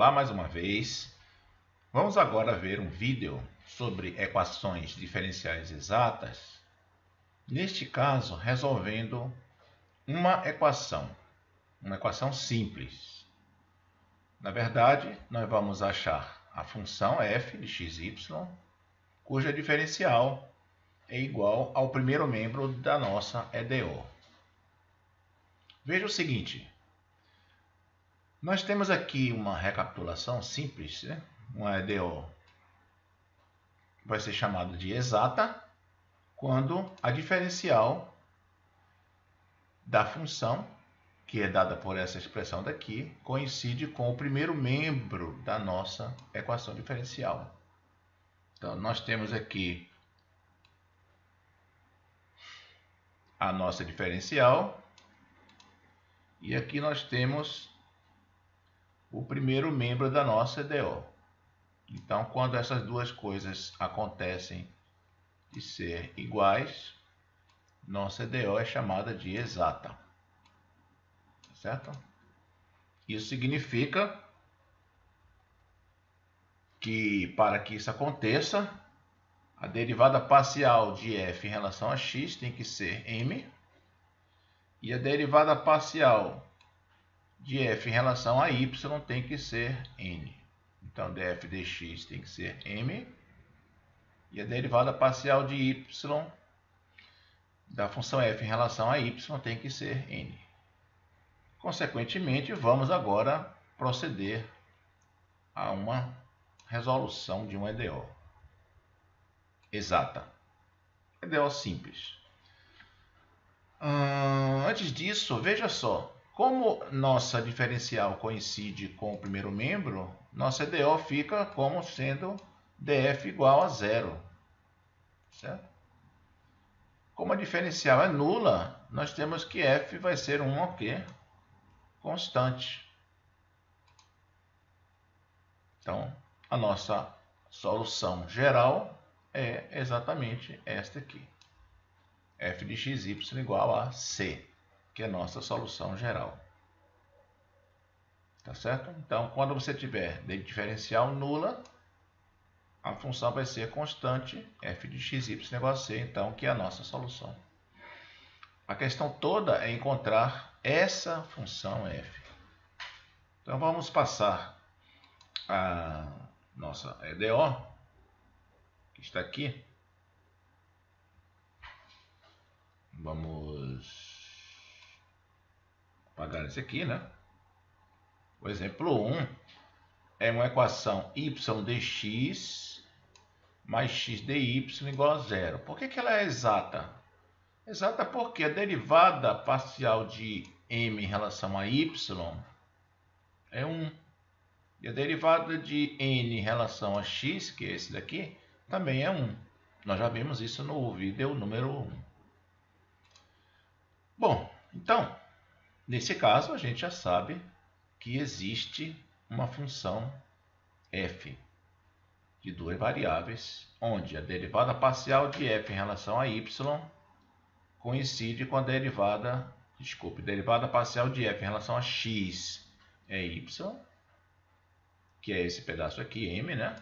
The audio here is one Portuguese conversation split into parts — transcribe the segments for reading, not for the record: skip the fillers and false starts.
Olá mais uma vez. Vamos agora ver um vídeo sobre equações diferenciais exatas. Neste caso, resolvendo uma equação simples. Na verdade, nós vamos achar a função f de xy, cuja diferencial é igual ao primeiro membro da nossa EDO. Veja o seguinte. Nós temos aqui uma recapitulação simples, né? Uma EDO vai ser chamada de exata quando a diferencial da função, que é dada por essa expressão daqui, coincide com o primeiro membro da nossa equação diferencial. Então, nós temos aqui a nossa diferencial e aqui nós temos o primeiro membro da nossa EDO. Então, quando essas duas coisas acontecem de ser iguais, nossa EDO é chamada de exata. Certo? Isso significa que, para que isso aconteça, a derivada parcial de f em relação a x tem que ser m, e a derivada parcial de f em relação a y tem que ser n. Então, df dx tem que ser m, e a derivada parcial de y da função f em relação a y tem que ser n. Consequentemente, vamos agora proceder a uma resolução de uma EDO exata. EDO simples. Antes disso, veja só. Como nossa diferencial coincide com o primeiro membro, nossa EDO fica como sendo df igual a zero. Certo? Como a diferencial é nula, nós temos que f vai ser uma constante. Então, a nossa solução geral é exatamente esta aqui. F de xy igual a c, que é a nossa solução geral. Tá certo? Então, quando você tiver diferencial nula, a função vai ser constante, f de xy igual a c, então, que é a nossa solução. A questão toda é encontrar essa função f. Então, vamos passar a nossa EDO, que está aqui. Vamos apagar esse aqui, né? O exemplo 1 é uma equação y dx mais x dy igual a zero. Por que ela é exata? Exata porque a derivada parcial de m em relação a y é 1. E a derivada de n em relação a x, que é esse daqui, também é 1. Nós já vimos isso no vídeo número 1. Bom, então, nesse caso, a gente já sabe que existe uma função f de duas variáveis, onde a derivada parcial de f em relação a y coincide com a derivada parcial de f em relação a x é y, que é esse pedaço aqui, m, né?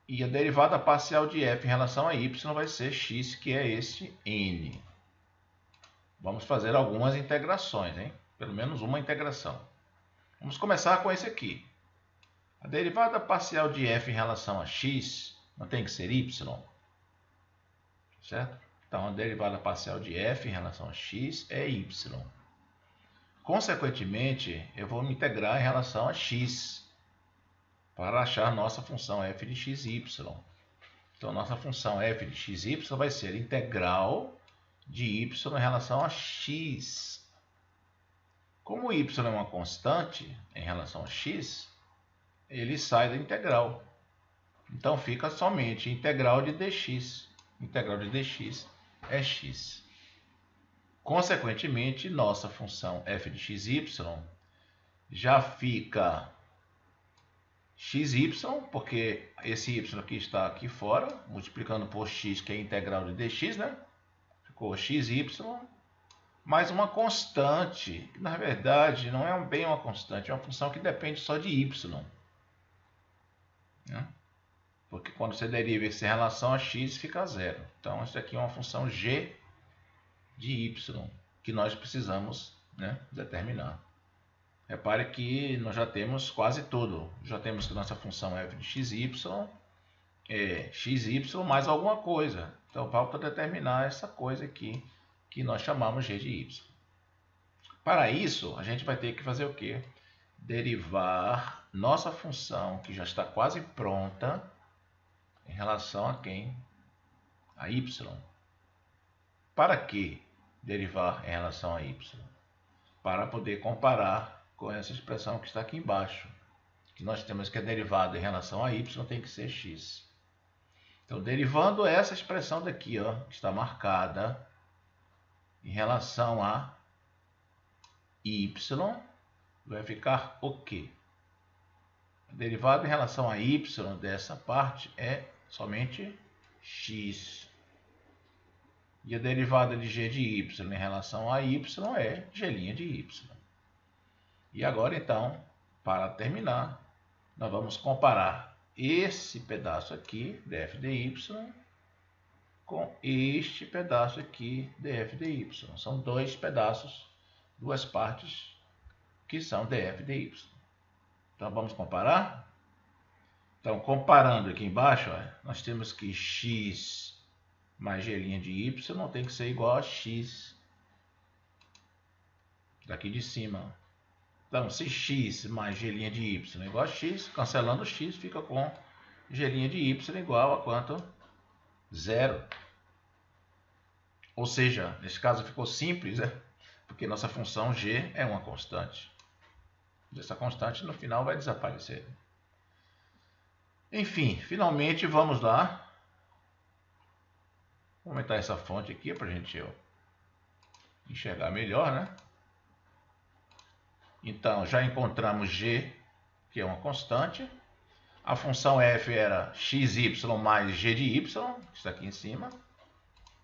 E a derivada parcial de f em relação a y vai ser x, que é esse n. Vamos fazer algumas integrações, hein? Pelo menos uma integração. Vamos começar com esse aqui. A derivada parcial de f em relação a x não tem que ser y? Certo? Então, a derivada parcial de f em relação a x é y. Consequentemente, eu vou me integrar em relação a x para achar nossa função f de xy. Então, nossa função f de xy vai ser integral de y em relação a x. Como y é uma constante em relação a x, ele sai da integral. Então, fica somente integral de dx. Integral de dx é x. Consequentemente, nossa função f de xy já fica xy, porque esse y aqui está aqui fora, multiplicando por x, que é integral de dx, né? Ficou xy mais uma constante, que na verdade não é bem uma constante, é uma função que depende só de y. Né? Porque quando você deriva isso em relação a x, fica zero. Então, isso aqui é uma função g de y, que nós precisamos, né, determinar. Repare que nós já temos quase tudo. Já temos que nossa função f de xy é xy mais alguma coisa. Então, falta determinar essa coisa aqui, que nós chamamos g de y. Para isso, a gente vai ter que fazer o quê? Derivar nossa função, que já está quase pronta, em relação a quem? A y. Para que derivar em relação a y? Para poder comparar com essa expressão que está aqui embaixo, que nós temos que a derivada em relação a y tem que ser x. Então, derivando essa expressão daqui, ó, que está marcada em relação a y, vai ficar o quê? A derivada em relação a y dessa parte é somente x. E a derivada de g de y em relação a y é g' de y. E agora, então, para terminar, nós vamos comparar esse pedaço aqui, df de y, com este pedaço aqui, df de y. São dois pedaços, duas partes, que são df de y. Então, vamos comparar? Então, comparando aqui embaixo, ó, nós temos que x mais g' de y tem que ser igual a x daqui de cima. Então, se x mais g' de y é igual a x, cancelando o x, fica com g' de y igual a quanto? Zero. Ou seja, nesse caso ficou simples, né? Porque nossa função g é uma constante. Essa constante no final vai desaparecer. Enfim, finalmente vamos lá. Vou aumentar essa fonte aqui para a gente enxergar melhor, né? Então, já encontramos g, que é uma constante. A função f era xy mais g de y, que está aqui em cima.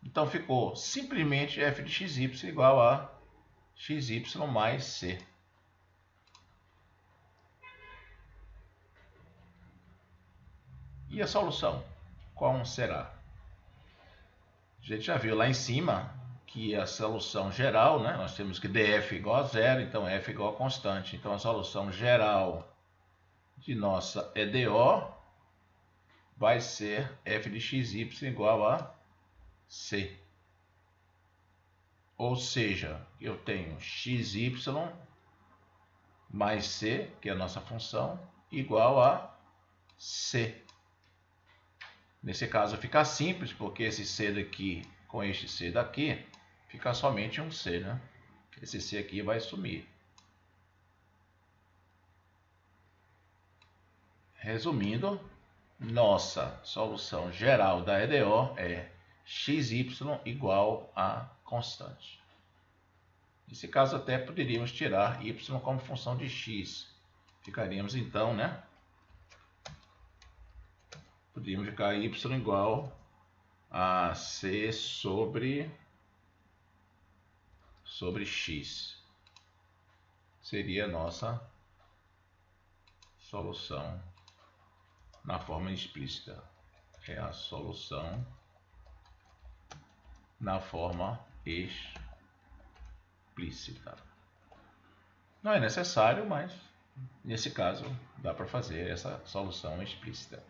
Então, ficou simplesmente f de xy igual a xy mais c. E a solução? Qual será? A gente já viu lá em cima que a solução geral, né? Nós temos que df igual a zero, então f igual a constante. Então, a solução geral de nossa EDO vai ser f de xy igual a c. Ou seja, eu tenho xy mais c, que é a nossa função, igual a c. Nesse caso fica simples, porque esse c daqui com este c daqui fica somente um c, né? Esse c aqui vai sumir. Resumindo, nossa solução geral da EDO é xy igual a constante. Nesse caso até poderíamos tirar y como função de x. Ficaríamos então, né? Poderíamos ficar y igual a c sobre x. Seria a nossa solução na forma explícita. É a solução na forma explícita. Não é necessário, mas nesse caso dá para fazer essa solução explícita.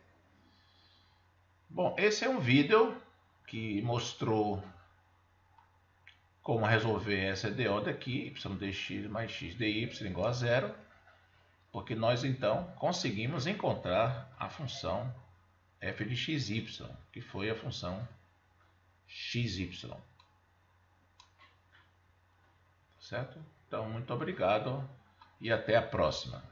Bom, esse é um vídeo que mostrou como resolver essa EDO daqui, y dx mais x dy igual a zero, porque nós então conseguimos encontrar a função f de xy, que foi a função xy. Certo? Então, muito obrigado e até a próxima.